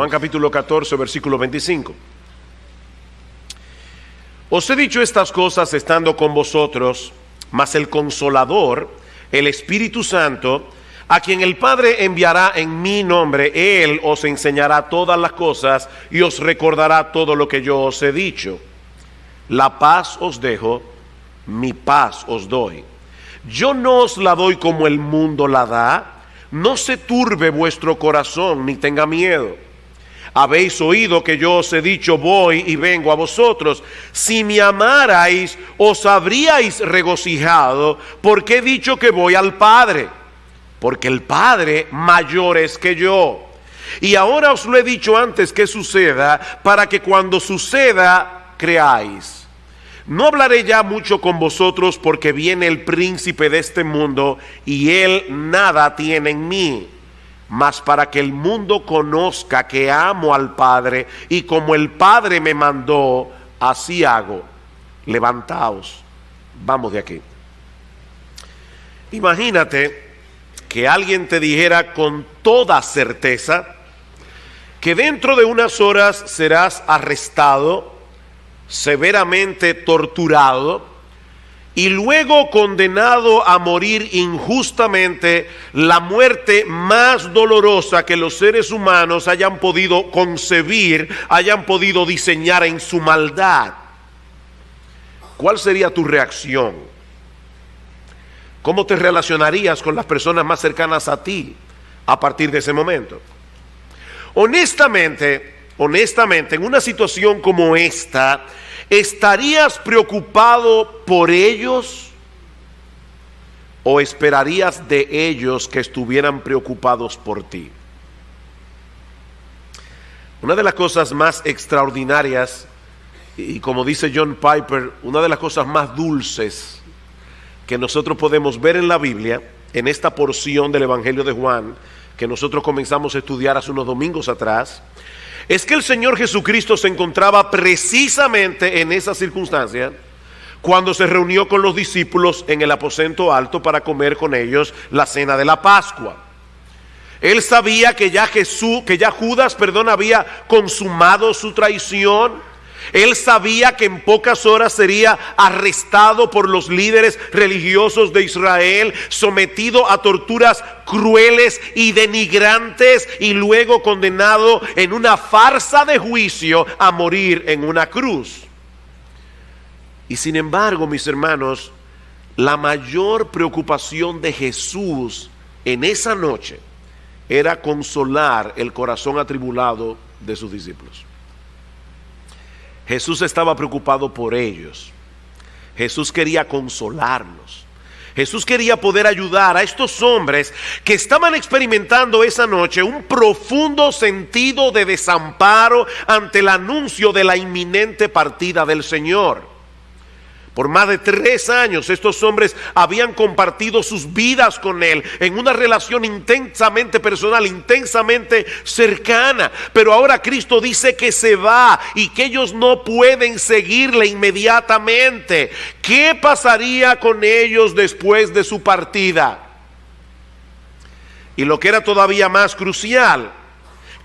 Juan capítulo 14, versículo 25. Os he dicho estas cosas estando con vosotros, mas el Consolador, el Espíritu Santo, a quien el Padre enviará en mi nombre, Él os enseñará todas las cosas y os recordará todo lo que yo os he dicho. La paz os dejo, mi paz os doy. Yo no os la doy como el mundo la da. No se turbe vuestro corazón ni tenga miedo. Habéis oído que yo os he dicho, voy y vengo a vosotros. Si me amarais, os habríais regocijado, porque he dicho que voy al Padre, porque el Padre mayor es que yo. Y ahora os lo he dicho antes que suceda, para que cuando suceda, creáis. No hablaré ya mucho con vosotros, porque viene el príncipe de este mundo, y él nada tiene en mí. Mas para que el mundo conozca que amo al Padre, y como el Padre me mandó, así hago. Levantaos, vamos de aquí. Imagínate que alguien te dijera con toda certeza que dentro de unas horas serás arrestado, severamente torturado y luego condenado a morir injustamente, la muerte más dolorosa que los seres humanos hayan podido concebir, hayan podido diseñar en su maldad. ¿Cuál sería tu reacción? ¿Cómo te relacionarías con las personas más cercanas a ti a partir de ese momento? Honestamente, en una situación como esta, ¿estarías preocupado por ellos o esperarías de ellos que estuvieran preocupados por ti? Una de las cosas más extraordinarias, y como dice John Piper, una de las cosas más dulces que nosotros podemos ver en la Biblia, en esta porción del Evangelio de Juan, que nosotros comenzamos a estudiar hace unos domingos atrás, es que el Señor Jesucristo se encontraba precisamente en esa circunstancia cuando se reunió con los discípulos en el aposento alto para comer con ellos la cena de la Pascua. Él sabía que ya Judas había consumado su traición. Él sabía que en pocas horas sería arrestado por los líderes religiosos de Israel, sometido a torturas crueles y denigrantes y luego condenado en una farsa de juicio a morir en una cruz. Y sin embargo, mis hermanos, la mayor preocupación de Jesús en esa noche era consolar el corazón atribulado de sus discípulos. Jesús estaba preocupado por ellos. Jesús quería consolarlos. Jesús quería poder ayudar a estos hombres que estaban experimentando esa noche un profundo sentido de desamparo ante el anuncio de la inminente partida del Señor. Por más de 3 años estos hombres habían compartido sus vidas con Él en una relación intensamente personal, intensamente cercana. Pero ahora Cristo dice que se va y que ellos no pueden seguirle inmediatamente. ¿Qué pasaría con ellos después de su partida? Y lo que era todavía más crucial,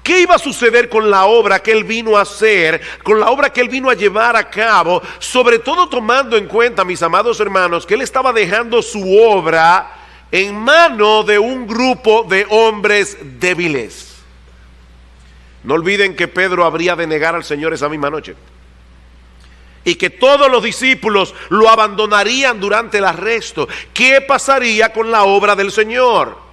¿qué iba a suceder con la obra que Él vino a hacer, con la obra que Él vino a llevar a cabo? Sobre todo tomando en cuenta, mis amados hermanos, que Él estaba dejando su obra en mano de un grupo de hombres débiles. No olviden que Pedro habría de negar al Señor esa misma noche, y que todos los discípulos lo abandonarían durante el arresto. ¿Qué pasaría con la obra del Señor?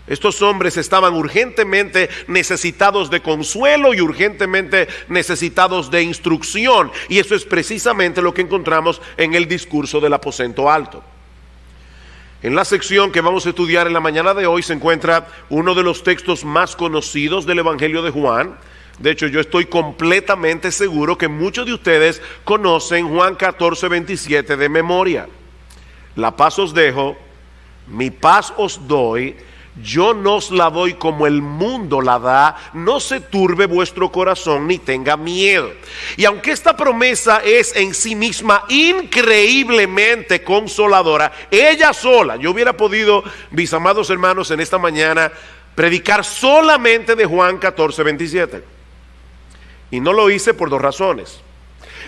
Estos hombres estaban urgentemente necesitados de consuelo y urgentemente necesitados de instrucción. Y eso es precisamente lo que encontramos en el discurso del aposento alto. En la sección que vamos a estudiar en la mañana de hoy se encuentra uno de los textos más conocidos del Evangelio de Juan. De hecho, yo estoy completamente seguro que muchos de ustedes conocen Juan 14, 27 de memoria. La paz os dejo, mi paz os doy. Yo no os la doy como el mundo la da. No se turbe vuestro corazón ni tenga miedo. Y aunque esta promesa es en sí misma increíblemente consoladora, ella sola, yo hubiera podido, mis amados hermanos, en esta mañana predicar solamente de Juan 14:27. Y no lo hice por dos razones.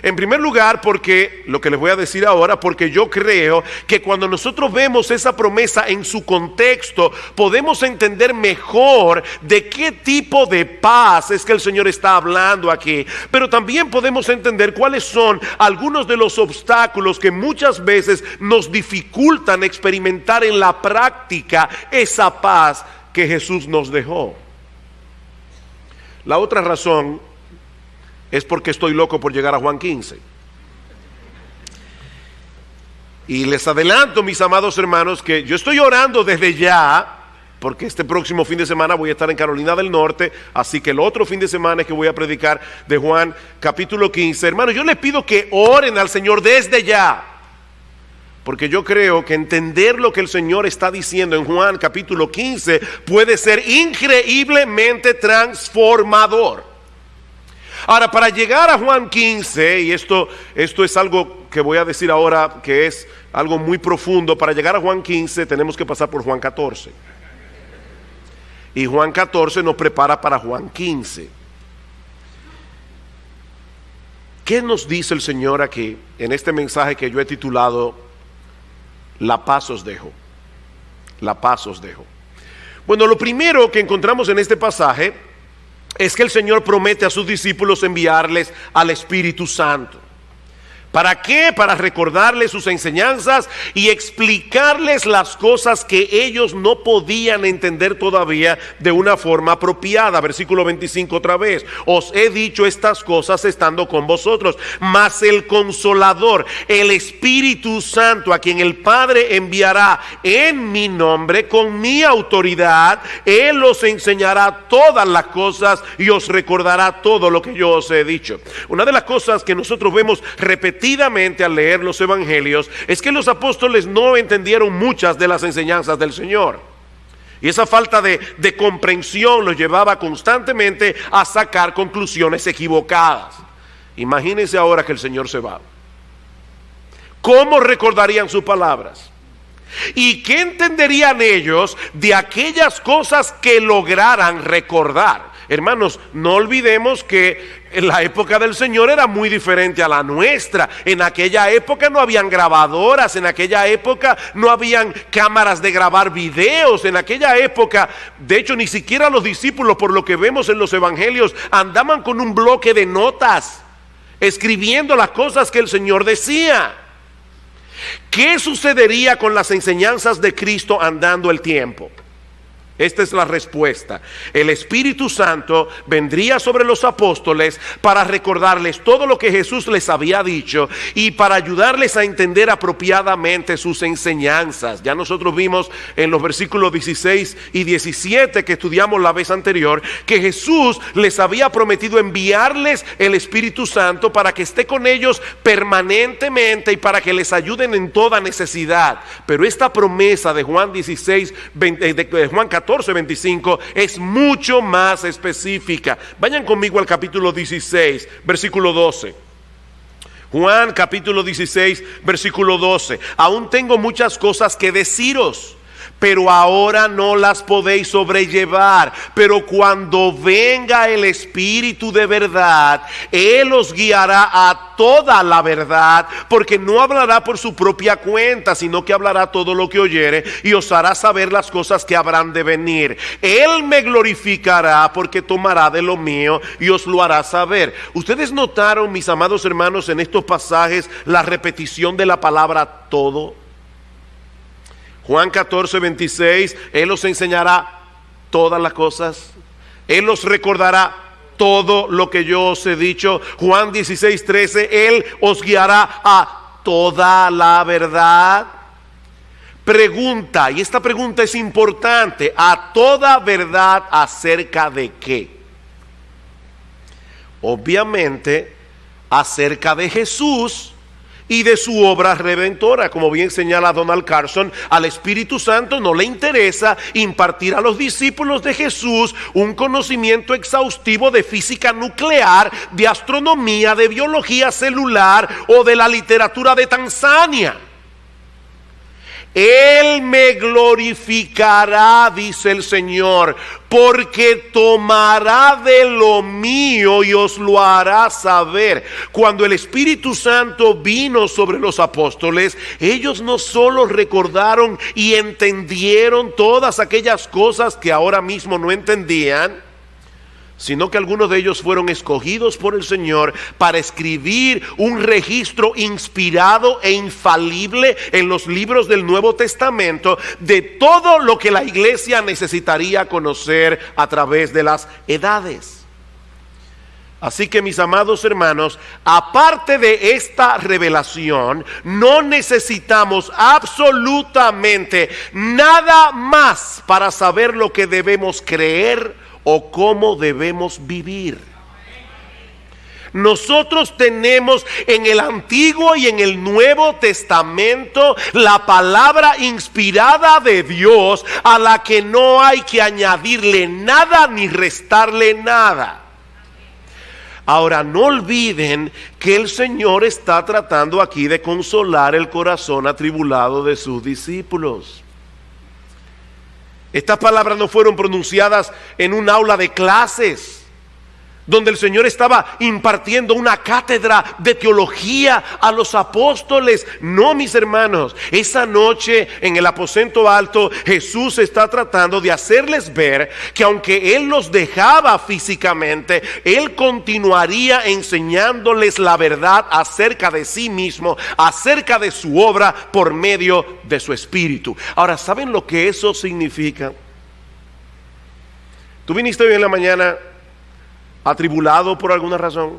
En primer lugar, porque, lo que les voy a decir ahora, porque yo creo que cuando nosotros vemos esa promesa en su contexto, podemos entender mejor de qué tipo de paz es que el Señor está hablando aquí. Pero también podemos entender cuáles son algunos de los obstáculos que muchas veces nos dificultan experimentar en la práctica esa paz que Jesús nos dejó. La otra razón es porque estoy loco por llegar a Juan 15. Y les adelanto, mis amados hermanos, que yo estoy orando desde ya, porque este próximo fin de semana voy a estar en Carolina del Norte, así que el otro fin de semana es que voy a predicar de Juan capítulo 15. Hermanos, yo les pido que oren al Señor desde ya, porque yo creo que entender lo que el Señor está diciendo en Juan capítulo 15 puede ser increíblemente transformador. Ahora, para llegar a Juan 15, y esto es algo que voy a decir ahora que es algo muy profundo, para llegar a Juan 15 tenemos que pasar por Juan 14. Y Juan 14 nos prepara para Juan 15. ¿Qué nos dice el Señor aquí en este mensaje que yo he titulado La paz os dejo? La paz os dejo. Bueno, lo primero que encontramos en este pasaje es que el Señor promete a sus discípulos enviarles al Espíritu Santo. ¿Para qué? Para recordarles sus enseñanzas y explicarles las cosas que ellos no podían entender todavía de una forma apropiada. Versículo 25 otra vez. Os he dicho estas cosas estando con vosotros, mas el Consolador, el Espíritu Santo, a quien el Padre enviará en mi nombre, con mi autoridad, Él os enseñará todas las cosas y os recordará todo lo que yo os he dicho. Una de las cosas que nosotros vemos repetidamente al leer los evangelios es que los apóstoles no entendieron muchas de las enseñanzas del Señor, y esa falta de comprensión los llevaba constantemente a sacar conclusiones equivocadas. Imagínense ahora que el Señor se va. ¿Cómo recordarían sus palabras? ¿Y qué entenderían ellos de aquellas cosas que lograran recordar? Hermanos, no olvidemos que la época del Señor era muy diferente a la nuestra. En aquella época no habían grabadoras, en aquella época no habían cámaras de grabar videos, en aquella época, de hecho, ni siquiera los discípulos, por lo que vemos en los evangelios, andaban con un bloque de notas, escribiendo las cosas que el Señor decía. ¿Qué sucedería con las enseñanzas de Cristo andando el tiempo? Esta es la respuesta. El Espíritu Santo vendría sobre los apóstoles para recordarles todo lo que Jesús les había dicho y para ayudarles a entender apropiadamente sus enseñanzas. Ya nosotros vimos en los versículos 16 y 17 que estudiamos la vez anterior que Jesús les había prometido enviarles el Espíritu Santo para que esté con ellos permanentemente y para que les ayuden en toda necesidad. Pero esta promesa de Juan 14:25 es mucho más específica. Vayan conmigo al capítulo 16, versículo 12. Juan capítulo 16, versículo 12. Aún tengo muchas cosas que deciros, pero ahora no las podéis sobrellevar. Pero cuando venga el Espíritu de verdad, Él os guiará a toda la verdad, porque no hablará por su propia cuenta, sino que hablará todo lo que oyere y os hará saber las cosas que habrán de venir. Él me glorificará, porque tomará de lo mío y os lo hará saber. Ustedes notaron, mis amados hermanos, en estos pasajes la repetición de la palabra todo. Juan 14:26, Él os enseñará todas las cosas. Él os recordará todo lo que yo os he dicho. Juan 16:13, Él os guiará a toda la verdad. Pregunta, y esta pregunta es importante: ¿a toda verdad acerca de qué? Obviamente, acerca de Jesús y de su obra redentora. Como bien señala Donald Carson, al Espíritu Santo no le interesa impartir a los discípulos de Jesús un conocimiento exhaustivo de física nuclear, de astronomía, de biología celular o de la literatura de Tanzania. Él me glorificará, dice el Señor, porque tomará de lo mío y os lo hará saber. Cuando el Espíritu Santo vino sobre los apóstoles, ellos no solo recordaron y entendieron todas aquellas cosas que ahora mismo no entendían, sino que algunos de ellos fueron escogidos por el Señor para escribir un registro inspirado e infalible en los libros del Nuevo Testamento de todo lo que la iglesia necesitaría conocer a través de las edades. Así que, mis amados hermanos, aparte de esta revelación, no necesitamos absolutamente nada más para saber lo que debemos creer o cómo debemos vivir. Nosotros tenemos en el Antiguo y en el Nuevo Testamento la palabra inspirada de Dios, a la que no hay que añadirle nada ni restarle nada. Ahora, no olviden que el Señor está tratando aquí de consolar el corazón atribulado de sus discípulos. Estas palabras no fueron pronunciadas en un aula de clases, donde el Señor estaba impartiendo una cátedra de teología a los apóstoles. No, mis hermanos, esa noche en el aposento alto, Jesús está tratando de hacerles ver que aunque Él los dejaba físicamente, Él continuaría enseñándoles la verdad acerca de sí mismo, acerca de su obra por medio de su Espíritu. Ahora, ¿saben lo que eso significa? Tú viniste hoy en la mañana atribulado por alguna razón.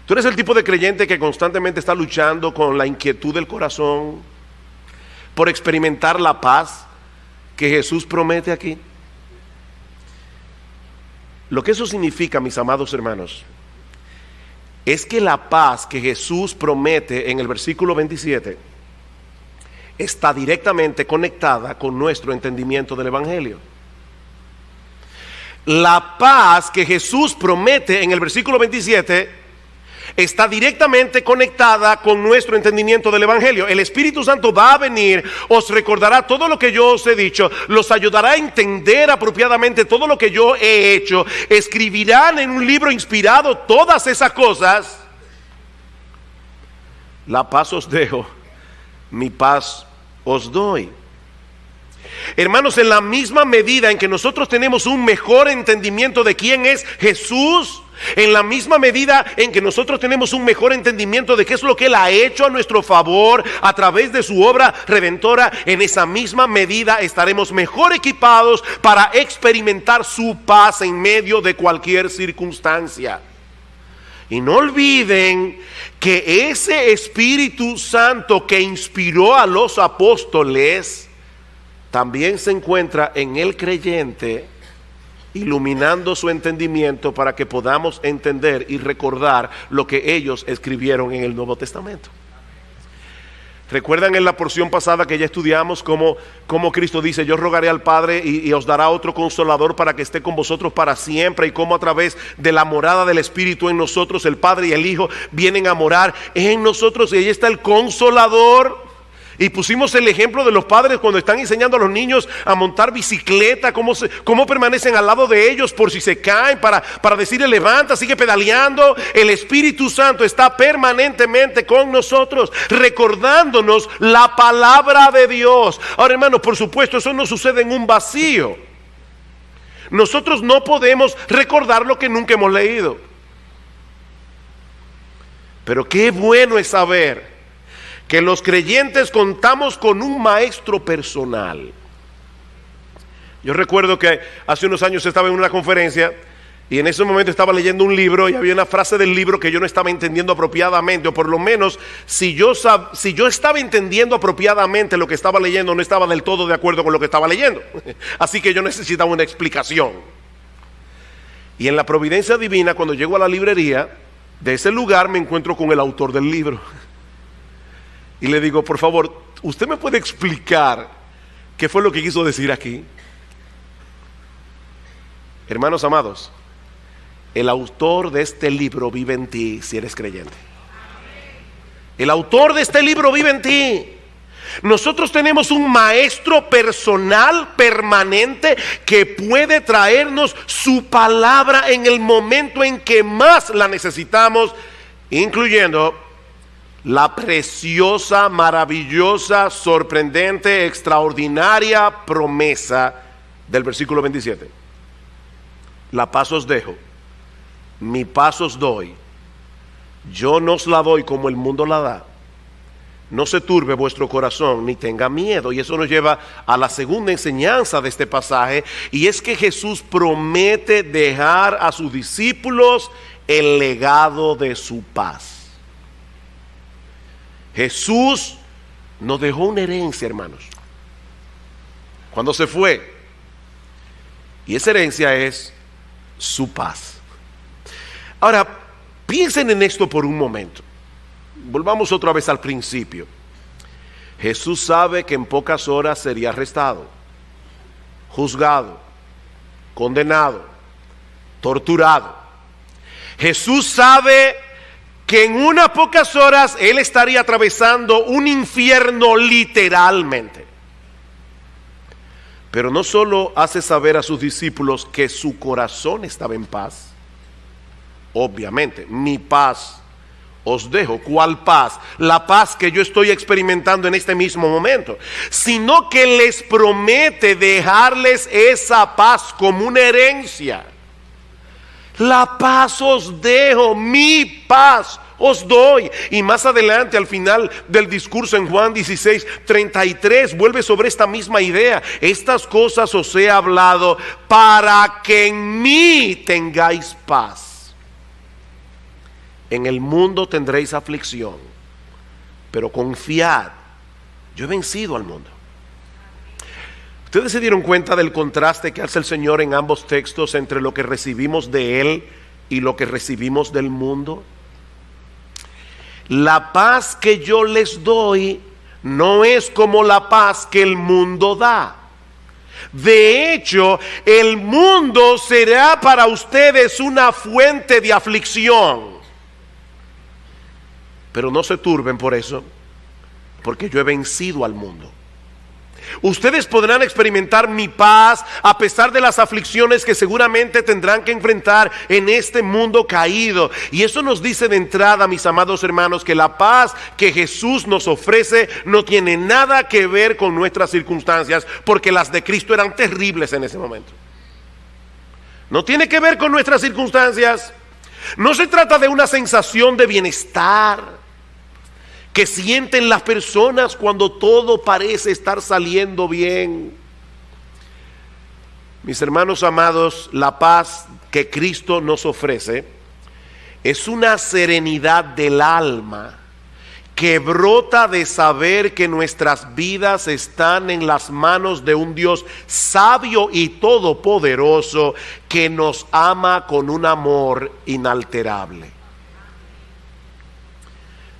Tú eres el tipo de creyente que constantemente está luchando con la inquietud del corazón por experimentar la paz que Jesús promete aquí. Lo que eso significa, mis amados hermanos, es que la paz que Jesús promete en el versículo 27 está directamente conectada con nuestro entendimiento del Evangelio. La paz que Jesús promete en el versículo 27 está directamente conectada con nuestro entendimiento del Evangelio. El Espíritu Santo va a venir, os recordará todo lo que yo os he dicho, los ayudará a entender apropiadamente todo lo que yo he hecho, escribirán en un libro inspirado todas esas cosas. La paz os dejo, mi paz os doy. Hermanos, en la misma medida en que nosotros tenemos un mejor entendimiento de quién es Jesús, en la misma medida en que nosotros tenemos un mejor entendimiento de qué es lo que Él ha hecho a nuestro favor a través de su obra redentora, en esa misma medida estaremos mejor equipados para experimentar su paz en medio de cualquier circunstancia. Y no olviden que ese Espíritu Santo que inspiró a los apóstoles también se encuentra en el creyente, iluminando su entendimiento para que podamos entender y recordar lo que ellos escribieron en el Nuevo Testamento. ¿Recuerdan en la porción pasada que ya estudiamos cómo Cristo dice: yo rogaré al Padre y os dará otro consolador para que esté con vosotros para siempre? Y cómo a través de la morada del Espíritu en nosotros, el Padre y el Hijo vienen a morar en nosotros, y ahí está el consolador. Y pusimos el ejemplo de los padres cuando están enseñando a los niños a montar bicicleta, cómo permanecen al lado de ellos por si se caen, para decirle: levanta, sigue pedaleando. El Espíritu Santo está permanentemente con nosotros, recordándonos la palabra de Dios. Ahora, hermanos, por supuesto, eso no sucede en un vacío. Nosotros no podemos recordar lo que nunca hemos leído. Pero qué bueno es saber que los creyentes contamos con un maestro personal. Yo recuerdo que hace unos años estaba en una conferencia y en ese momento estaba leyendo un libro y había una frase del libro que yo no estaba entendiendo apropiadamente, o por lo menos si yo estaba entendiendo apropiadamente lo que estaba leyendo, no estaba del todo de acuerdo con lo que estaba leyendo. Así que yo necesitaba una explicación. Y en la providencia divina, cuando llego a la librería de ese lugar, me encuentro con el autor del libro. Y le digo: por favor, ¿usted me puede explicar qué fue lo que quiso decir aquí? Hermanos amados, el autor de este libro vive en ti si eres creyente. El autor de este libro vive en ti. Nosotros tenemos un maestro personal, permanente, que puede traernos su palabra en el momento en que más la necesitamos, incluyendo la preciosa, maravillosa, sorprendente, extraordinaria promesa del versículo 27. La paz os dejo, mi paz os doy. Yo no os la doy como el mundo la da. No se turbe vuestro corazón ni tenga miedo. Y eso nos lleva a la segunda enseñanza de este pasaje, y es que Jesús promete dejar a sus discípulos el legado de su paz. Jesús nos dejó una herencia, hermanos, cuando se fue, y esa herencia es su paz. Ahora, piensen en esto por un momento. Volvamos otra vez al principio. Jesús sabe que en pocas horas sería arrestado, juzgado, condenado, torturado. Jesús sabe que en unas pocas horas Él estaría atravesando un infierno literalmente. Pero no solo hace saber a sus discípulos que su corazón estaba en paz. Obviamente, mi paz os dejo. ¿Cuál paz? La paz que yo estoy experimentando en este mismo momento. Sino que les promete dejarles esa paz como una herencia. La paz os dejo, mi paz os doy. Y más adelante, al final del discurso en Juan 16:33, vuelve sobre esta misma idea. Estas cosas os he hablado para que en mí tengáis paz. En el mundo tendréis aflicción, pero confiad, yo he vencido al mundo. ¿Ustedes se dieron cuenta del contraste que hace el Señor en ambos textos entre lo que recibimos de Él y lo que recibimos del mundo? La paz que yo les doy no es como la paz que el mundo da. De hecho, el mundo será para ustedes una fuente de aflicción. Pero no se turben por eso, porque yo he vencido al mundo. Ustedes podrán experimentar mi paz a pesar de las aflicciones que seguramente tendrán que enfrentar en este mundo caído. Y eso nos dice de entrada, mis amados hermanos, que la paz que Jesús nos ofrece no tiene nada que ver con nuestras circunstancias, porque las de Cristo eran terribles en ese momento. No tiene que ver con nuestras circunstancias. No se trata de una sensación de bienestar que sienten las personas cuando todo parece estar saliendo bien. Mis hermanos amados, la paz que Cristo nos ofrece es una serenidad del alma que brota de saber que nuestras vidas están en las manos de un Dios sabio y todopoderoso que nos ama con un amor inalterable.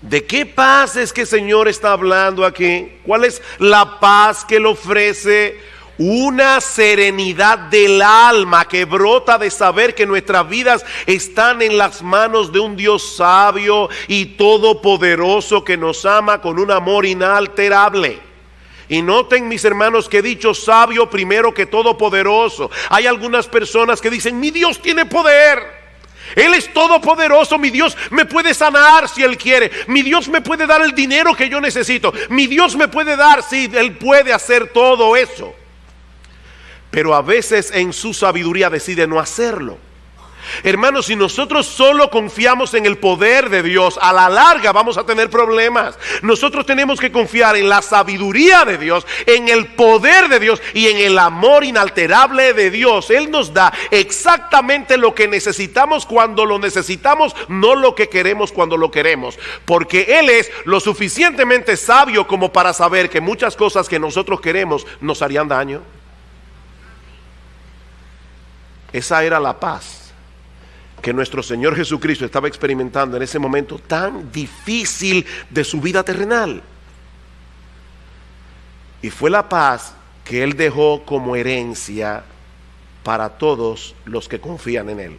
¿De qué paz es que el Señor está hablando aquí? ¿Cuál es la paz que Él ofrece? Una serenidad del alma que brota de saber que nuestras vidas están en las manos de un Dios sabio y todopoderoso que nos ama con un amor inalterable. Y noten, mis hermanos, que he dicho sabio primero que todopoderoso. Hay algunas personas que dicen: mi Dios tiene poder. Él es todopoderoso, mi Dios me puede sanar si Él quiere. Mi Dios me puede dar el dinero que yo necesito. Mi Dios me puede dar, sí, Él puede hacer todo eso. Pero a veces en su sabiduría decide no hacerlo. Hermanos, si nosotros solo confiamos en el poder de Dios, a la larga vamos a tener problemas. Nosotros tenemos que confiar en la sabiduría de Dios, en el poder de Dios y en el amor inalterable de Dios. Él nos da exactamente lo que necesitamos cuando lo necesitamos, no lo que queremos cuando lo queremos. Porque Él es lo suficientemente sabio como para saber que muchas cosas que nosotros queremos nos harían daño. Esa era la paz que nuestro Señor Jesucristo estaba experimentando en ese momento tan difícil de su vida terrenal. Y fue la paz que Él dejó como herencia para todos los que confían en Él.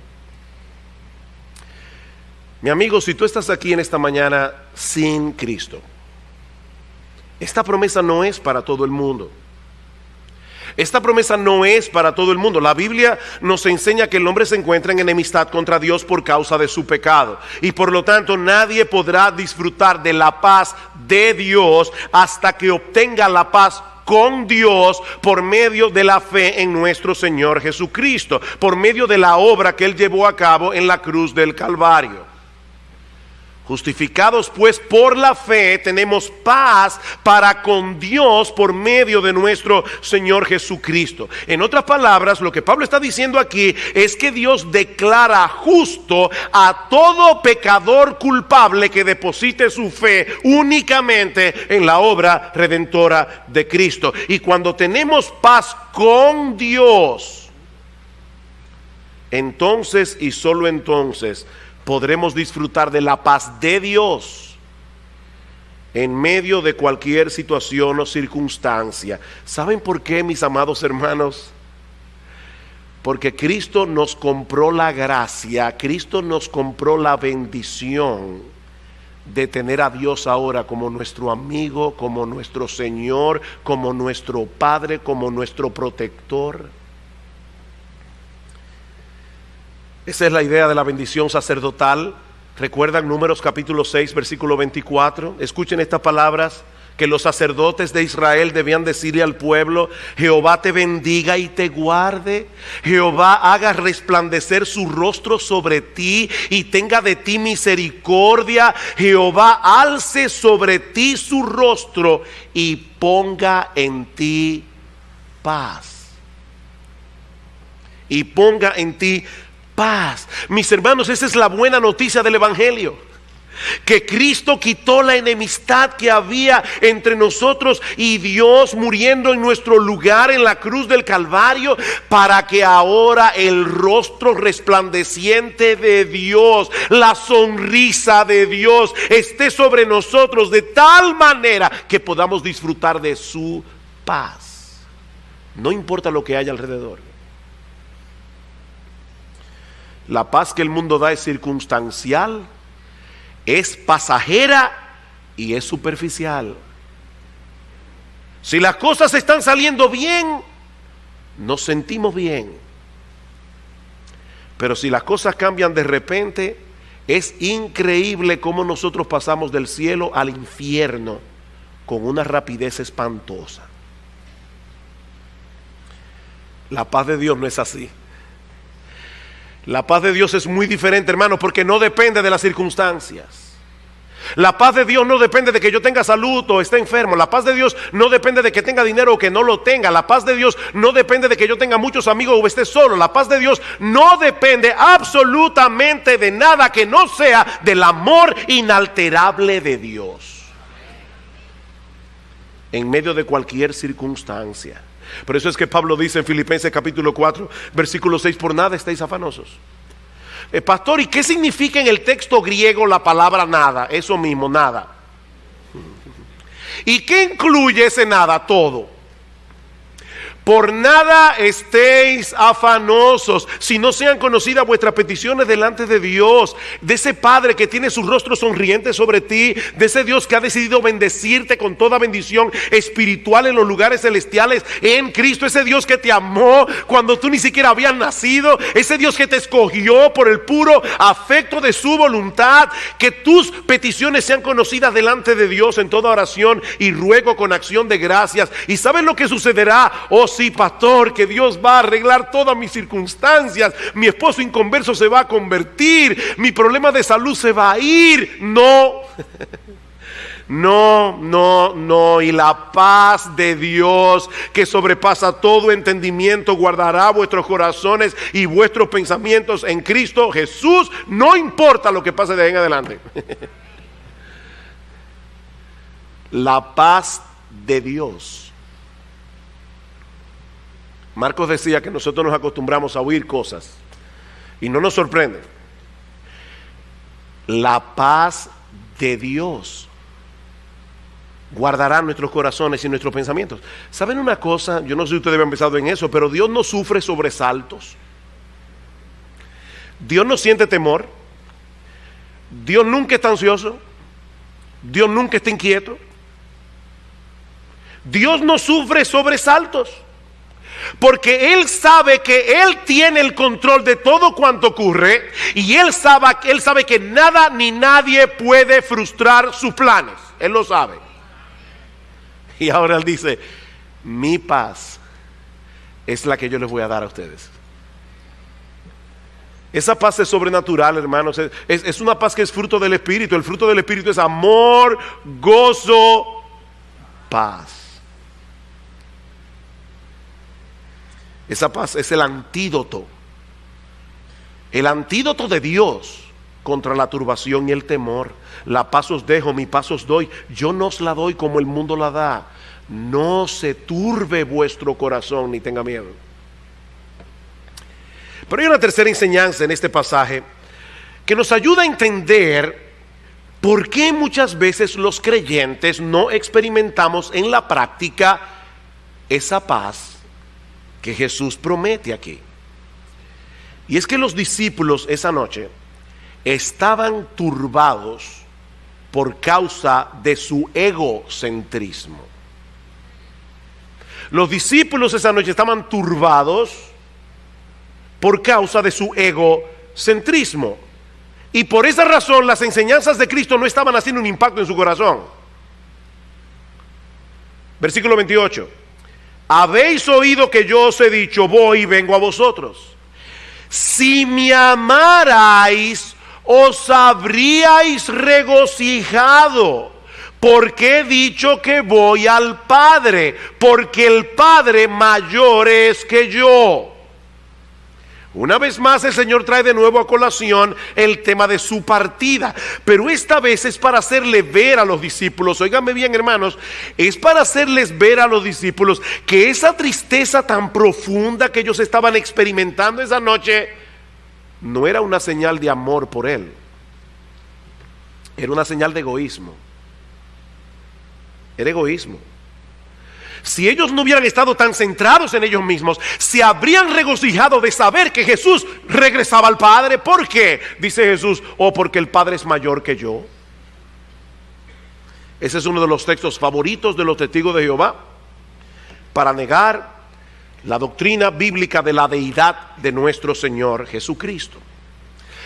Mi amigo, si tú estás aquí en esta mañana sin Cristo, esta promesa no es para todo el mundo. Esta promesa no es para todo el mundo. La Biblia nos enseña que el hombre se encuentra en enemistad contra Dios por causa de su pecado. Y por lo tanto nadie podrá disfrutar de la paz de Dios hasta que obtenga la paz con Dios por medio de la fe en nuestro Señor Jesucristo, por medio de la obra que Él llevó a cabo en la cruz del Calvario. Justificados pues por la fe, tenemos paz para con Dios por medio de nuestro Señor Jesucristo. En otras palabras, lo que Pablo está diciendo aquí es que Dios declara justo a todo pecador culpable que deposite su fe únicamente en la obra redentora de Cristo. Y cuando tenemos paz con Dios, entonces y solo entonces podremos disfrutar de la paz de Dios en medio de cualquier situación o circunstancia. ¿Saben por qué, mis amados hermanos? Porque Cristo nos compró la gracia, Cristo nos compró la bendición de tener a Dios ahora como nuestro amigo, como nuestro Señor, como nuestro Padre, como nuestro protector. Esa es la idea de la bendición sacerdotal. ¿Recuerdan Números capítulo 6, versículo 24? Escuchen estas palabras que los sacerdotes de Israel debían decirle al pueblo: Jehová te bendiga y te guarde. Jehová haga resplandecer su rostro sobre ti y tenga de ti misericordia. Jehová alce sobre ti su rostro y ponga en ti paz. Y ponga en ti paz. Mis hermanos, esa es la buena noticia del Evangelio. Que Cristo quitó la enemistad que había entre nosotros y Dios, muriendo en nuestro lugar en la cruz del Calvario, para que ahora el rostro resplandeciente de Dios, la sonrisa de Dios, esté sobre nosotros de tal manera que podamos disfrutar de su paz. No importa lo que haya alrededor. La paz que el mundo da es circunstancial, es pasajera y es superficial. Si las cosas están saliendo bien, nos sentimos bien. Pero si las cosas cambian de repente, es increíble cómo nosotros pasamos del cielo al infierno con una rapidez espantosa. La paz de Dios no es así. La paz de Dios es muy diferente, hermano, porque no depende de las circunstancias. La paz de Dios no depende de que yo tenga salud o esté enfermo. La paz de Dios no depende de que tenga dinero o que no lo tenga. La paz de Dios no depende de que yo tenga muchos amigos o esté solo. La paz de Dios no depende absolutamente de nada que no sea del amor inalterable de Dios en medio de cualquier circunstancia. Por eso es que Pablo dice en Filipenses capítulo 4, versículo 6: por nada estáis afanosos. Pastor, ¿y qué significa en el texto griego la palabra nada? Eso mismo, nada. ¿Y qué incluye ese nada? Todo. Por nada estéis afanosos, si no sean conocidas vuestras peticiones delante de Dios, de ese Padre que tiene su rostro sonriente sobre ti, de ese Dios que ha decidido bendecirte con toda bendición espiritual en los lugares celestiales en Cristo, ese Dios que te amó cuando tú ni siquiera habías nacido, ese Dios que te escogió por el puro afecto de su voluntad. Que tus peticiones sean conocidas delante de Dios en toda oración y ruego con acción de gracias. ¿Y saben lo que sucederá? Oh sí, pastor, que Dios va a arreglar todas mis circunstancias. Mi esposo inconverso se va a convertir, mi problema de salud se va a ir. No. No, y la paz de Dios que sobrepasa todo entendimiento guardará vuestros corazones y vuestros pensamientos en Cristo Jesús, no importa lo que pase de ahí en adelante. La paz de Dios. Marcos decía que nosotros nos acostumbramos a oír cosas y no nos sorprende. La paz de Dios guardará nuestros corazones y nuestros pensamientos. ¿Saben una cosa? Yo no sé si ustedes habían pensado en eso, pero Dios no sufre sobresaltos. Dios no siente temor. Dios nunca está ansioso. Dios nunca está inquieto. Dios no sufre sobresaltos, porque Él sabe que Él tiene el control de todo cuanto ocurre, y Él sabe que nada ni nadie puede frustrar sus planes. Él lo sabe. Y ahora Él dice: mi paz es la que yo les voy a dar a ustedes. Esa paz es sobrenatural, hermanos. Es una paz que es fruto del Espíritu. El fruto del Espíritu es amor, gozo, paz. Esa paz es el antídoto de Dios contra la turbación y el temor. La paz os dejo, mi paz os doy. Yo no os la doy como el mundo la da. No se turbe vuestro corazón ni tenga miedo. Pero hay una tercera enseñanza en este pasaje que nos ayuda a entender por qué muchas veces los creyentes no experimentamos en la práctica esa paz que Jesús promete aquí. Y es que los discípulos esa noche estaban turbados por causa de su egocentrismo. Los discípulos esa noche estaban turbados por causa de su egocentrismo. Y por esa razón las enseñanzas de Cristo no estaban haciendo un impacto en su corazón. Versículo 28. Habéis oído que yo os he dicho, voy y vengo a vosotros. Si me amarais, os habríais regocijado, porque he dicho que voy al Padre, porque el Padre mayor es que yo. Una vez más el Señor trae de nuevo a colación el tema de su partida, pero esta vez es para hacerle ver a los discípulos, óiganme bien hermanos, es para hacerles ver a los discípulos que esa tristeza tan profunda que ellos estaban experimentando esa noche no era una señal de amor por Él, era una señal de egoísmo. Era egoísmo. Si ellos no hubieran estado tan centrados en ellos mismos, se habrían regocijado de saber que Jesús regresaba al Padre. ¿Por qué? Dice Jesús, porque el Padre es mayor que yo. Ese es uno de los textos favoritos de los testigos de Jehová para negar la doctrina bíblica de la deidad de nuestro Señor Jesucristo.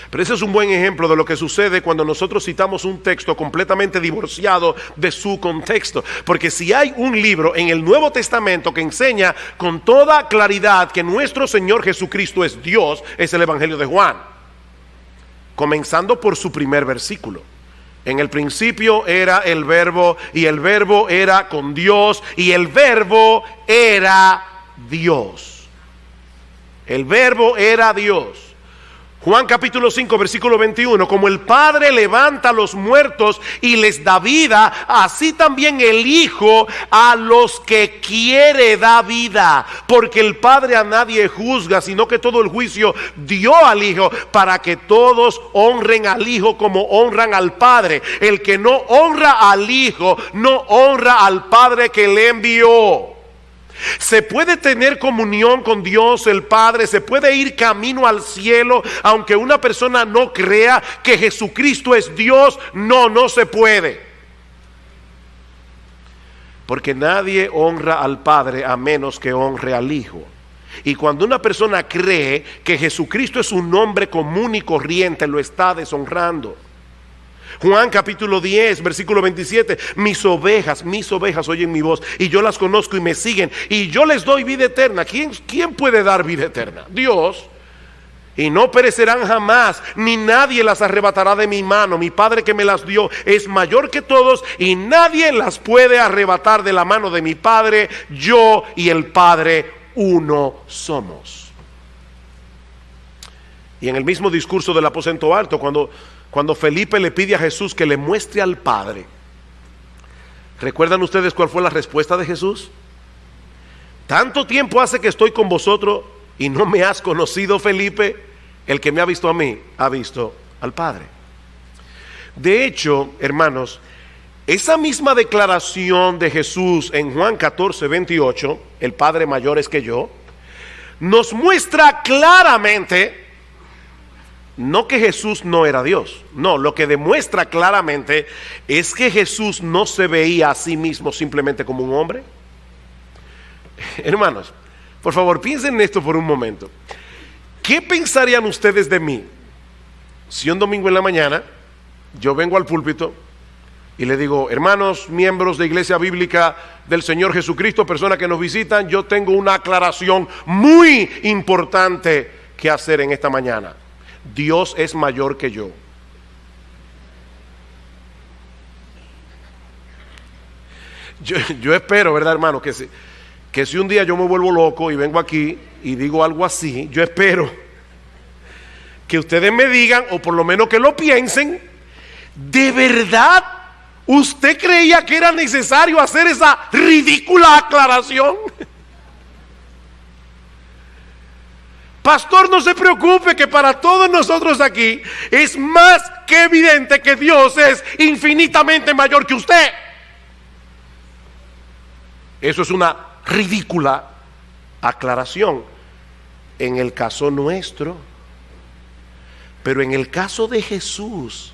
Pero ese es un buen ejemplo de lo que sucede cuando nosotros citamos un texto completamente divorciado de su contexto. Porque si hay un libro en el Nuevo Testamento que enseña con toda claridad que nuestro Señor Jesucristo es Dios, es el Evangelio de Juan. Comenzando por su primer versículo. En el principio era el Verbo, y el Verbo era con Dios, y el Verbo era Dios. El Verbo era Dios. Juan capítulo 5 versículo 21, como el Padre levanta a los muertos y les da vida, así también el Hijo a los que quiere da vida, porque el Padre a nadie juzga, sino que todo el juicio dio al Hijo, para que todos honren al Hijo como honran al Padre. El que no honra al Hijo, no honra al Padre que le envió. Se puede tener comunión con Dios el Padre, se puede ir camino al cielo, aunque una persona no crea que Jesucristo es Dios. No se puede. Porque nadie honra al Padre a menos que honre al Hijo. Y cuando una persona cree que Jesucristo es un hombre común y corriente, lo está deshonrando. Juan capítulo 10 versículo 27, mis ovejas oyen mi voz y yo las conozco y me siguen y yo les doy vida eterna. ¿Quién puede dar vida eterna? Dios. Y no perecerán jamás, ni nadie las arrebatará de mi mano. Mi Padre que me las dio es mayor que todos y nadie las puede arrebatar de la mano de mi Padre. Yo y el Padre uno somos. Y en el mismo discurso del aposento alto, cuando Felipe le pide a Jesús que le muestre al Padre, ¿recuerdan ustedes cuál fue la respuesta de Jesús? Tanto tiempo hace que estoy con vosotros y no me has conocido, Felipe. El que me ha visto a mí, ha visto al Padre. De hecho, hermanos, esa misma declaración de Jesús en Juan 14, 28, el Padre mayor es que yo, nos muestra claramente, no que Jesús no era Dios, no, lo que demuestra claramente es que Jesús no se veía a sí mismo simplemente como un hombre, Hermanos, por favor, piensen en esto por un momento. ¿Qué pensarían ustedes de mí si un domingo en la mañana yo vengo al púlpito y le digo: hermanos, miembros de Iglesia Bíblica del Señor Jesucristo, personas que nos visitan, yo tengo una aclaración muy importante que hacer en esta mañana? Dios es mayor que yo. Yo espero, ¿verdad, hermano? Que si un día yo me vuelvo loco y vengo aquí y digo algo así, yo espero que ustedes me digan, o por lo menos que lo piensen: ¿de verdad usted creía que era necesario hacer esa ridícula aclaración? Pastor, no se preocupe, que para todos nosotros aquí es más que evidente que Dios es infinitamente mayor que usted. Eso es una ridícula aclaración en el caso nuestro. Pero en el caso de Jesús,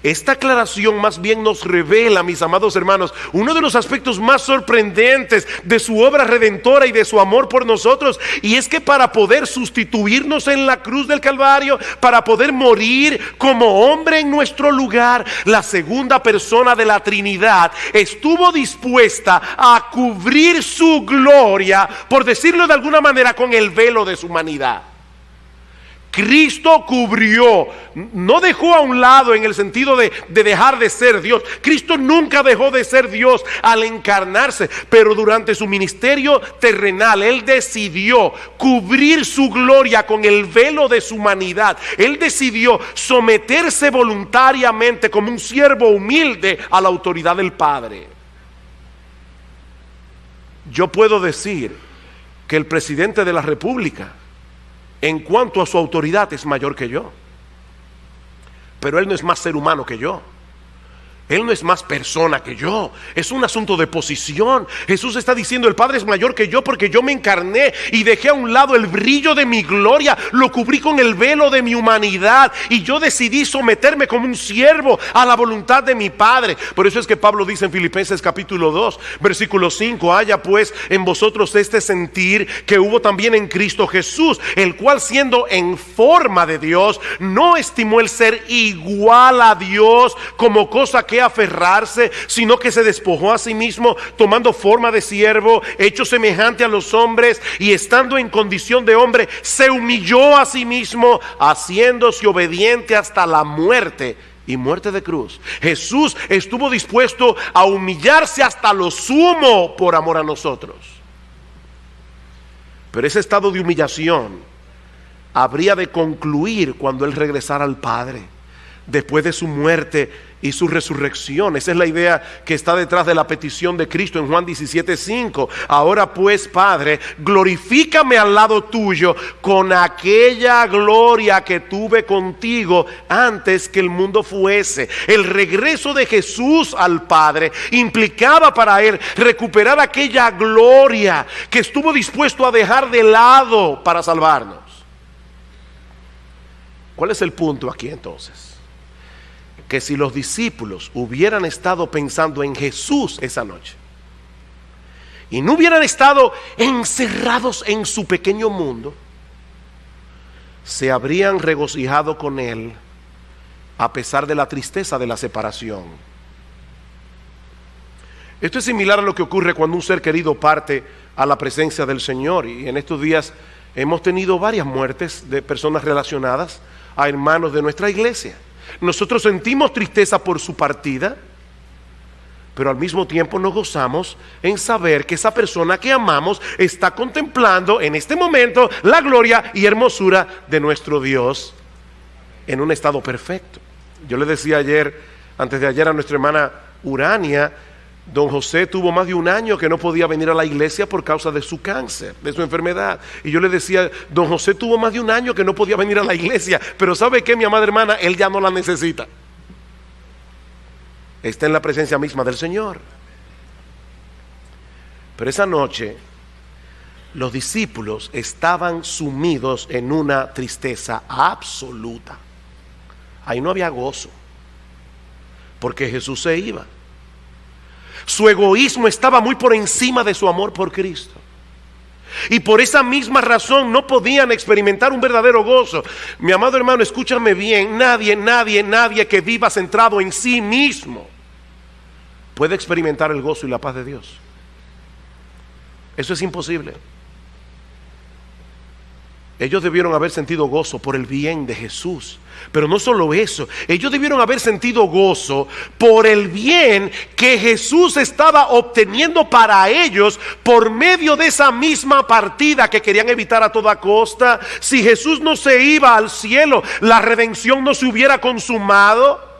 esta aclaración más bien nos revela, mis amados hermanos, uno de los aspectos más sorprendentes de su obra redentora y de su amor por nosotros. Y es que para poder sustituirnos en la cruz del Calvario, para poder morir como hombre en nuestro lugar, la segunda persona de la Trinidad estuvo dispuesta a cubrir su gloria, por decirlo de alguna manera, con el velo de su humanidad. Cristo cubrió, no dejó a un lado en el sentido de dejar de ser Dios. Cristo nunca dejó de ser Dios al encarnarse, pero durante su ministerio terrenal, Él decidió cubrir su gloria con el velo de su humanidad. Él decidió someterse voluntariamente como un siervo humilde a la autoridad del Padre. Yo puedo decir que el presidente de la República, en cuanto a su autoridad, es mayor que yo, pero él no es más ser humano que yo. Él no es más persona que yo. Es un asunto de posición. Jesús está diciendo: el Padre es mayor que yo porque yo me encarné y dejé a un lado el brillo de mi gloria, lo cubrí con el velo de mi humanidad, y yo decidí someterme como un siervo a la voluntad de mi Padre. Por eso es que Pablo dice en Filipenses capítulo 2 versículo 5: haya pues en vosotros este sentir que hubo también en Cristo Jesús, el cual, siendo en forma de Dios, no estimó el ser igual a Dios como cosa que aferrarse, sino que se despojó a sí mismo, tomando forma de siervo, hecho semejante a los hombres, y estando en condición de hombre, se humilló a sí mismo, haciéndose obediente hasta la muerte, y muerte de cruz. Jesús estuvo dispuesto a humillarse hasta lo sumo por amor a nosotros. Pero ese estado de humillación habría de concluir cuando Él regresara al Padre, después de su muerte y su resurrección. Esa es la idea que está detrás de la petición de Cristo en Juan 17:5. Ahora pues, Padre, glorifícame al lado tuyo con aquella gloria que tuve contigo antes que el mundo fuese. El regreso de Jesús al Padre implicaba para Él recuperar aquella gloria que estuvo dispuesto a dejar de lado para salvarnos. ¿Cuál es el punto aquí entonces? Que si los discípulos hubieran estado pensando en Jesús esa noche y no hubieran estado encerrados en su pequeño mundo, se habrían regocijado con Él a pesar de la tristeza de la separación. Esto es similar a lo que ocurre cuando un ser querido parte a la presencia del Señor. Y en estos días hemos tenido varias muertes de personas relacionadas a hermanos de nuestra iglesia. Nosotros sentimos tristeza por su partida, pero al mismo tiempo nos gozamos en saber que esa persona que amamos está contemplando en este momento la gloria y hermosura de nuestro Dios en un estado perfecto. Yo le decía antes de ayer a nuestra hermana Urania, don José tuvo más de un año que no podía venir a la iglesia por causa de su cáncer, de su enfermedad. Y yo le decía: don José tuvo más de un año que no podía venir a la iglesia, pero ¿sabe qué, mi amada hermana? Él ya no la necesita. Está en la presencia misma del Señor. Pero esa noche los discípulos estaban sumidos en una tristeza absoluta. Ahí no había gozo, porque Jesús se iba. Su egoísmo estaba muy por encima de su amor por Cristo. Y por esa misma razón no podían experimentar un verdadero gozo. Mi amado hermano, escúchame bien, nadie que viva centrado en sí mismo puede experimentar el gozo y la paz de Dios. Eso es imposible. Ellos debieron haber sentido gozo por el bien de Jesús. Pero no solo eso, ellos debieron haber sentido gozo por el bien que Jesús estaba obteniendo para ellos por medio de esa misma partida que querían evitar a toda costa. Si Jesús no se iba al cielo, la redención no se hubiera consumado.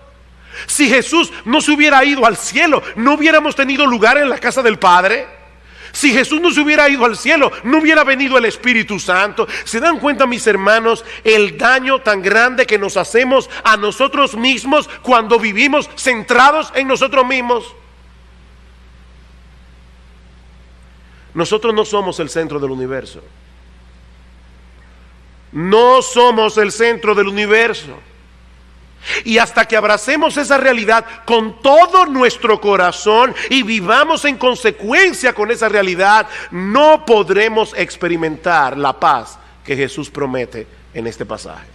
Si Jesús no se hubiera ido al cielo, no hubiéramos tenido lugar en la casa del Padre. Si Jesús no se hubiera ido al cielo, no hubiera venido el Espíritu Santo. ¿Se dan cuenta, mis hermanos, el daño tan grande que nos hacemos a nosotros mismos cuando vivimos centrados en nosotros mismos? Nosotros no somos el centro del universo. No somos el centro del universo. Y hasta que abracemos esa realidad con todo nuestro corazón y vivamos en consecuencia con esa realidad, no podremos experimentar la paz que Jesús promete en este pasaje.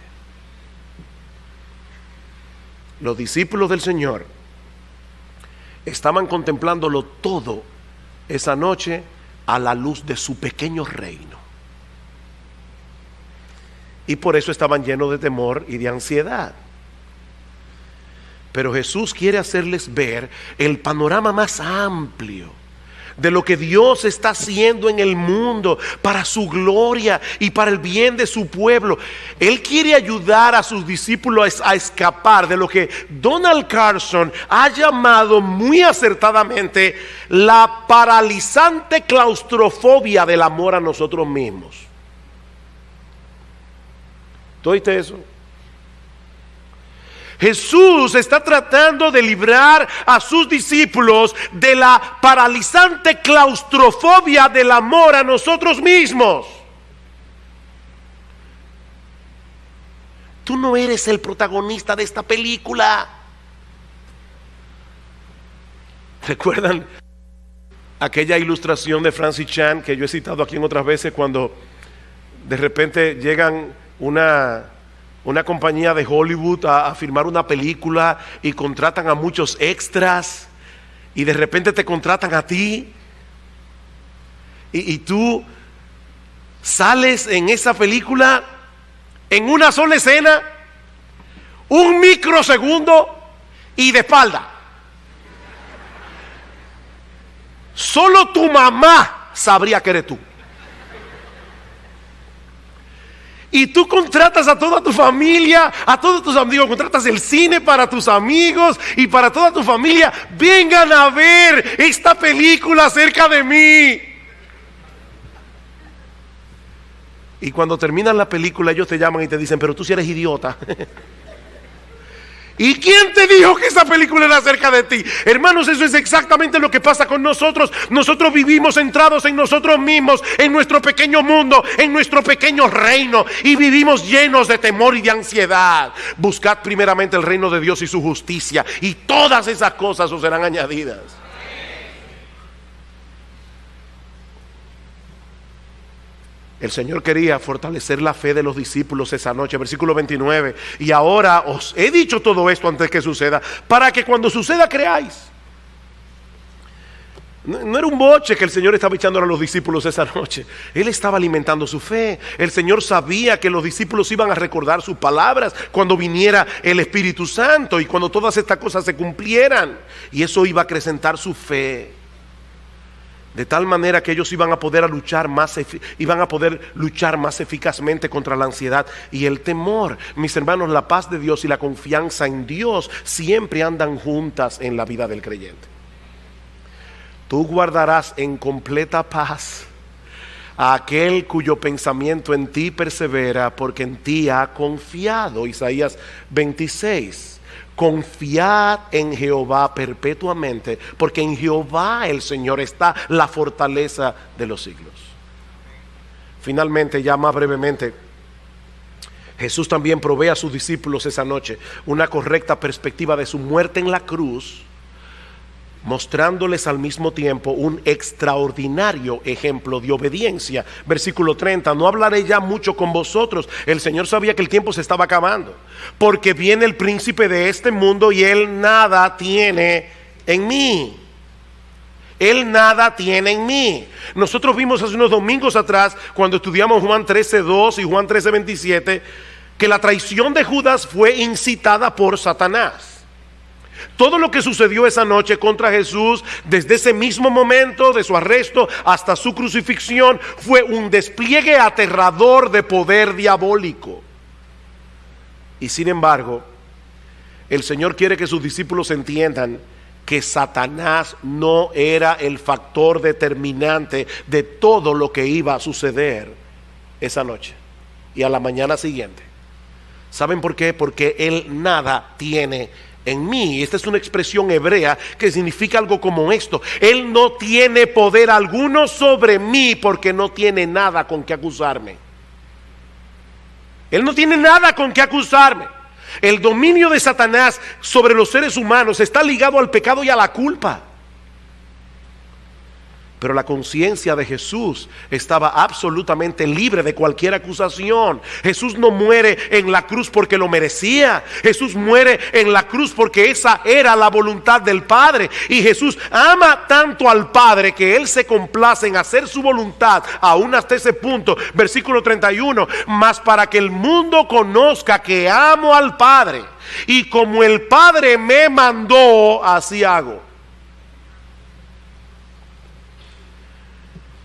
Los discípulos del Señor estaban contemplándolo todo esa noche a la luz de su pequeño reino. Y por eso estaban llenos de temor y de ansiedad. Pero Jesús quiere hacerles ver el panorama más amplio de lo que Dios está haciendo en el mundo para su gloria y para el bien de su pueblo. Él quiere ayudar a sus discípulos a escapar de lo que Donald Carson ha llamado muy acertadamente la paralizante claustrofobia del amor a nosotros mismos. ¿Tú oíste eso? Jesús está tratando de librar a sus discípulos de la paralizante claustrofobia del amor a nosotros mismos. Tú no eres el protagonista de esta película. ¿Recuerdan aquella ilustración de Francis Chan que yo he citado aquí en otras veces, cuando de repente llegan una compañía de Hollywood a filmar una película y contratan a muchos extras y de repente te contratan a ti y tú sales en esa película en una sola escena, un microsegundo y de espalda? Solo tu mamá sabría que eres tú. Y tú contratas a toda tu familia, a todos tus amigos, contratas el cine para tus amigos y para toda tu familia. Vengan a ver esta película acerca de mí. Y cuando terminan la película, ellos te llaman y te dicen: pero tú sí eres idiota. ¿Y quién te dijo que esa película era acerca de ti? Hermanos, eso es exactamente lo que pasa con nosotros. Nosotros vivimos centrados en nosotros mismos, en nuestro pequeño mundo, en nuestro pequeño reino, y vivimos llenos de temor y de ansiedad. Buscad primeramente el reino de Dios y su justicia, y todas esas cosas os serán añadidas. El Señor quería fortalecer la fe de los discípulos esa noche, versículo 29. Y ahora os he dicho todo esto antes que suceda, para que cuando suceda creáis. No era un boche que el Señor estaba echando a los discípulos esa noche. Él estaba alimentando su fe. El Señor sabía que los discípulos iban a recordar sus palabras cuando viniera el Espíritu Santo y cuando todas estas cosas se cumplieran. Y eso iba a acrecentar su fe, de tal manera que ellos iban a poder luchar más eficazmente contra la ansiedad y el temor. Mis hermanos, la paz de Dios y la confianza en Dios siempre andan juntas en la vida del creyente. Tú guardarás en completa paz a aquel cuyo pensamiento en ti persevera, porque en ti ha confiado. Isaías 26. Confiad en Jehová perpetuamente, porque en Jehová el Señor está la fortaleza de los siglos. Finalmente, ya más brevemente, Jesús también provee a sus discípulos esa noche una correcta perspectiva de su muerte en la cruz mostrándoles al mismo tiempo un extraordinario ejemplo de obediencia. Versículo 30, no hablaré ya mucho con vosotros. El Señor sabía que el tiempo se estaba acabando, porque viene el príncipe de este mundo y él nada tiene en mí. Él nada tiene en mí. Nosotros vimos hace unos domingos atrás, cuando estudiamos Juan 13:2 y Juan 13:27, que la traición de Judas fue incitada por Satanás. Todo lo que sucedió esa noche contra Jesús, desde ese mismo momento de su arresto hasta su crucifixión, fue un despliegue aterrador de poder diabólico. Y sin embargo, el Señor quiere que sus discípulos entiendan que Satanás no era el factor determinante de todo lo que iba a suceder esa noche y a la mañana siguiente. ¿Saben por qué? Porque él nada tiene en mí. Esta es una expresión hebrea que significa algo como esto: él no tiene poder alguno sobre mí porque no tiene nada con que acusarme. Él no tiene nada con que acusarme. El dominio de Satanás sobre los seres humanos está ligado al pecado y a la culpa. Pero la conciencia de Jesús estaba absolutamente libre de cualquier acusación. Jesús no muere en la cruz porque lo merecía. Jesús muere en la cruz porque esa era la voluntad del Padre. Y Jesús ama tanto al Padre que Él se complace en hacer su voluntad, aún hasta ese punto. Versículo 31, mas para que el mundo conozca que amo al Padre, y como el Padre me mandó, así hago.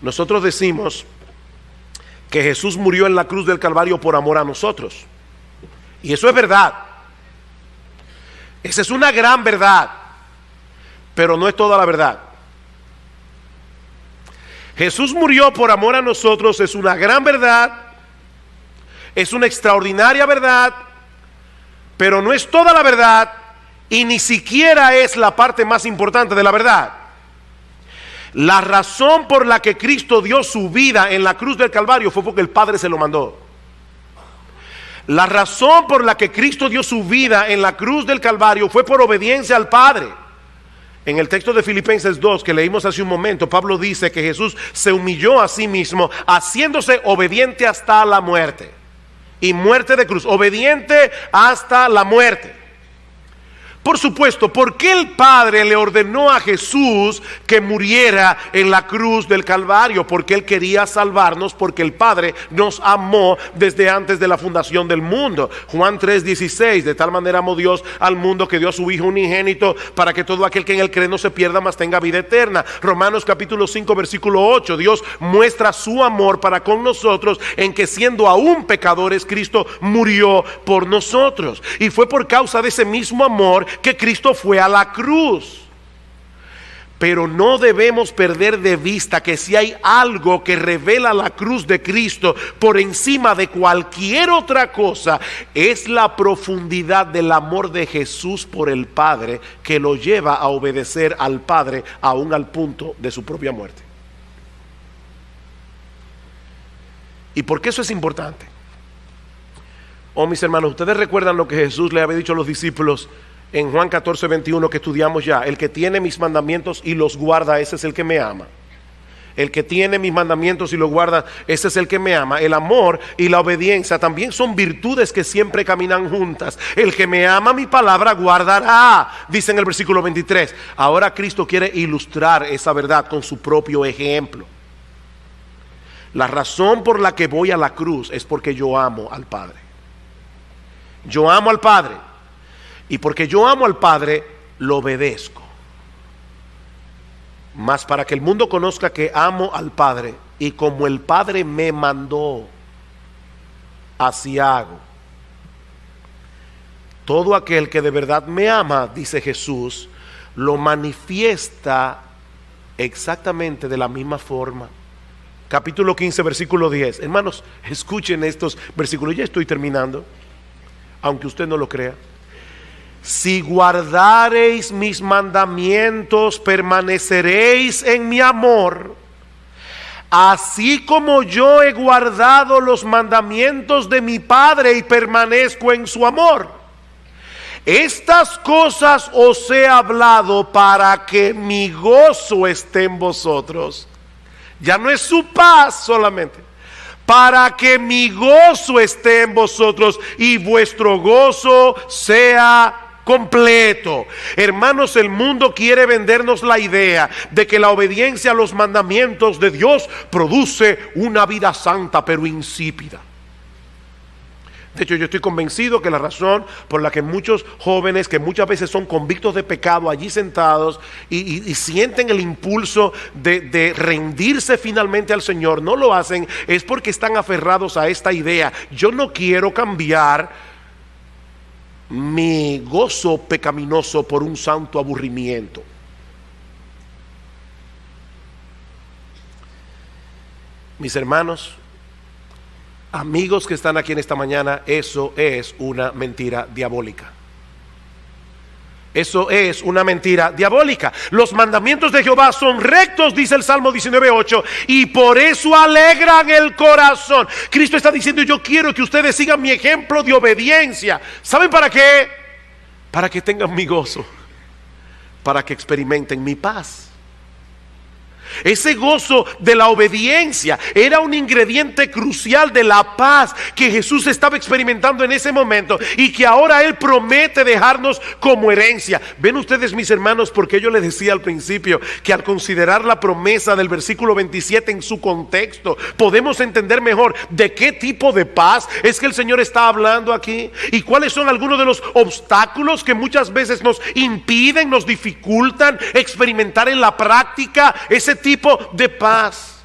Nosotros decimos que Jesús murió en la cruz del Calvario por amor a nosotros. Y eso es verdad. Esa es una gran verdad. Pero no es toda la verdad. Jesús murió por amor a nosotros, es una gran verdad. Es una extraordinaria verdad. Pero no es toda la verdad. Y ni siquiera es la parte más importante de la verdad. La razón por la que Cristo dio su vida en la cruz del Calvario fue porque el Padre se lo mandó. La razón por la que Cristo dio su vida en la cruz del Calvario fue por obediencia al Padre. En el texto de Filipenses 2 que leímos hace un momento, Pablo dice que Jesús se humilló a sí mismo, haciéndose obediente hasta la muerte. Y muerte de cruz, obediente hasta la muerte. Por supuesto, ¿por qué el Padre le ordenó a Jesús que muriera en la cruz del Calvario? Porque Él quería salvarnos, porque el Padre nos amó desde antes de la fundación del mundo. Juan 3:16, de tal manera amó Dios al mundo que dio a su Hijo unigénito para que todo aquel que en Él cree no se pierda, mas tenga vida eterna. Romanos capítulo 5 versículo 8, Dios muestra su amor para con nosotros en que siendo aún pecadores, Cristo murió por nosotros. Y fue por causa de ese mismo amor que Cristo fue a la cruz. Pero no debemos perder de vista que si hay algo que revela la cruz de Cristo por encima de cualquier otra cosa, es la profundidad del amor de Jesús por el Padre, que lo lleva a obedecer al Padre aún al punto de su propia muerte. ¿Y por qué eso es importante? Oh, mis hermanos, ustedes recuerdan lo que Jesús le había dicho a los discípulos en Juan 14:21 que estudiamos ya: el que tiene mis mandamientos y los guarda, ese es el que me ama. El que tiene mis mandamientos y los guarda, ese es el que me ama. El amor y la obediencia también son virtudes que siempre caminan juntas. El que me ama, mi palabra guardará, dice en el versículo 23. Ahora Cristo quiere ilustrar esa verdad con su propio ejemplo. La razón por la que voy a la cruz es porque yo amo al Padre. Yo amo al Padre. Y porque yo amo al Padre, lo obedezco. Mas para que el mundo conozca que amo al Padre, y como el Padre me mandó, así hago. Todo aquel que de verdad me ama, dice Jesús, lo manifiesta exactamente de la misma forma. Capítulo 15, versículo 10. Hermanos, escuchen estos versículos. Ya estoy terminando, aunque usted no lo crea. Si guardareis mis mandamientos, permaneceréis en mi amor, así como yo he guardado los mandamientos de mi Padre y permanezco en su amor. Estas cosas os he hablado para que mi gozo esté en vosotros. Ya no es su paz solamente, para que mi gozo esté en vosotros y vuestro gozo sea completo. Hermanos, el mundo quiere vendernos la idea de que la obediencia a los mandamientos de Dios produce una vida santa pero insípida. De hecho, yo estoy convencido que la razón por la que muchos jóvenes que muchas veces son convictos de pecado allí sentados y sienten el impulso de rendirse finalmente al Señor, no lo hacen, es porque están aferrados a esta idea: yo no quiero cambiar mi gozo pecaminoso por un santo aburrimiento. Mis hermanos, amigos que están aquí en esta mañana, eso es una mentira diabólica. Eso es una mentira diabólica. Los mandamientos de Jehová son rectos, dice el Salmo 19:8, y por eso alegran el corazón. Cristo está diciendo: yo quiero que ustedes sigan mi ejemplo de obediencia. ¿Saben para qué? Para que tengan mi gozo, para que experimenten mi paz. Ese gozo de la obediencia era un ingrediente crucial de la paz que Jesús estaba experimentando en ese momento y que ahora Él promete dejarnos como herencia. Ven ustedes, mis hermanos, porque yo les decía al principio que al considerar la promesa del versículo 27 en su contexto, podemos entender mejor de qué tipo de paz es que el Señor está hablando aquí y cuáles son algunos de los obstáculos que muchas veces nos impiden, nos dificultan experimentar en la práctica ese tipo de paz.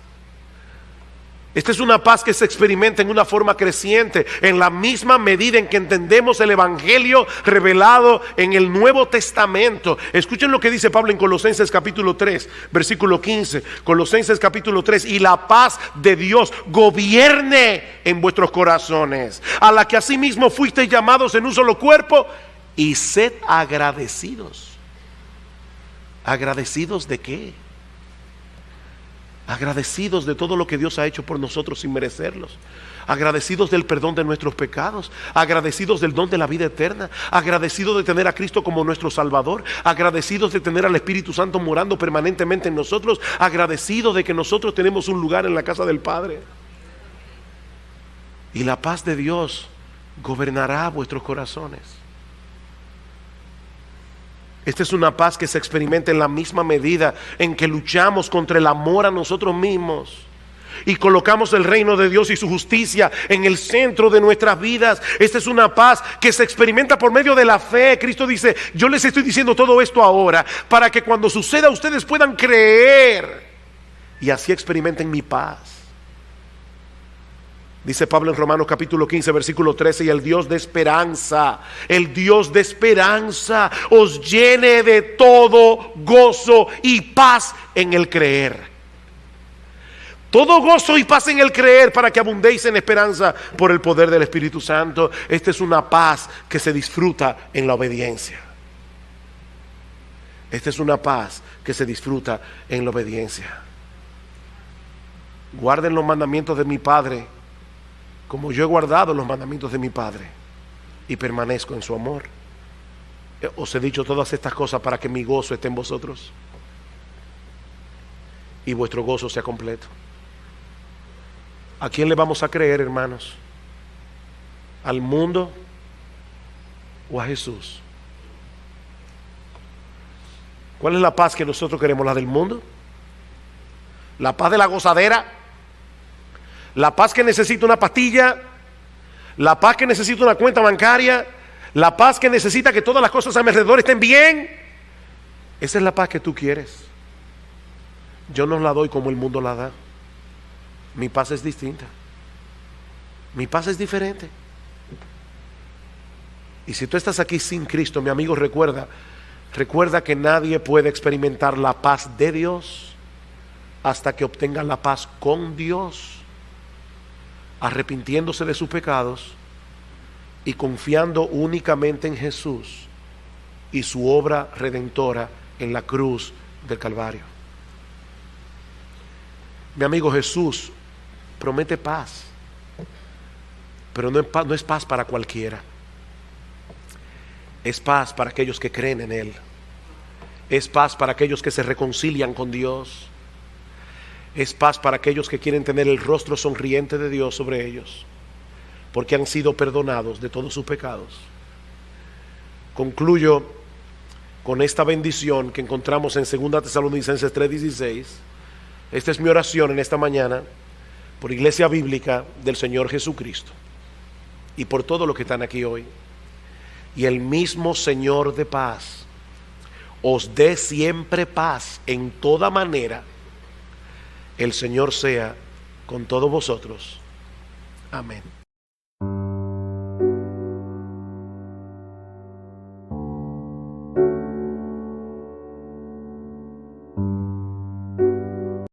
Esta es una paz que se experimenta en una forma creciente en la misma medida en que entendemos el evangelio revelado en el Nuevo Testamento. Escuchen lo que dice Pablo en Colosenses capítulo 3 versículo 15. Colosenses capítulo 3: y la paz de Dios gobierne en vuestros corazones, a la que asimismo fuisteis llamados en un solo cuerpo, y sed agradecidos. ¿Agradecidos de qué? Agradecidos de todo lo que Dios ha hecho por nosotros sin merecerlos, agradecidos del perdón de nuestros pecados, agradecidos del don de la vida eterna, agradecidos de tener a Cristo como nuestro Salvador, agradecidos de tener al Espíritu Santo morando permanentemente en nosotros, agradecidos de que nosotros tenemos un lugar en la casa del Padre. Y la paz de Dios gobernará vuestros corazones. Esta es una paz que se experimenta en la misma medida en que luchamos contra el amor a nosotros mismos y colocamos el reino de Dios y su justicia en el centro de nuestras vidas. Esta es una paz que se experimenta por medio de la fe. Cristo dice: yo les estoy diciendo todo esto ahora para que cuando suceda ustedes puedan creer y así experimenten mi paz. Dice Pablo en Romanos capítulo 15 versículo 13: y el Dios de esperanza os llene de todo gozo y paz en el creer. Todo gozo y paz en el creer, para que abundéis en esperanza por el poder del Espíritu Santo. Esta es una paz que se disfruta en la obediencia. Esta es una paz que se disfruta en la obediencia. Guarden los mandamientos de mi Padre, como yo he guardado los mandamientos de mi Padre, y permanezco en su amor. Os he dicho todas estas cosas para que mi gozo esté en vosotros y vuestro gozo sea completo. ¿A quién le vamos a creer, hermanos? ¿Al mundo o a Jesús? ¿Cuál es la paz que nosotros queremos? ¿La del mundo? ¿La paz de la gozadera? ¿La paz que necesita una pastilla? ¿La paz que necesita una cuenta bancaria? ¿La paz que necesita que todas las cosas a mi alrededor estén bien? Esa es la paz que tú quieres. Yo no la doy como el mundo la da. Mi paz es distinta. Mi paz es diferente. Y si tú estás aquí sin Cristo, mi amigo, recuerda que nadie puede experimentar la paz de Dios hasta que obtenga la paz con Dios, arrepintiéndose de sus pecados y confiando únicamente en Jesús y su obra redentora en la cruz del Calvario. Mi amigo, Jesús promete paz, pero no es paz para cualquiera. Es paz para aquellos que creen en Él. Es paz para aquellos que se reconcilian con Dios. Es paz para aquellos que quieren tener el rostro sonriente de Dios sobre ellos, porque han sido perdonados de todos sus pecados. Concluyo con esta bendición que encontramos en 2 Tesalonicenses 3:16. Esta es mi oración en esta mañana por Iglesia Bíblica del Señor Jesucristo y por todos los que están aquí hoy. Y el mismo Señor de paz os dé siempre paz en toda manera. El Señor sea con todos vosotros. Amén.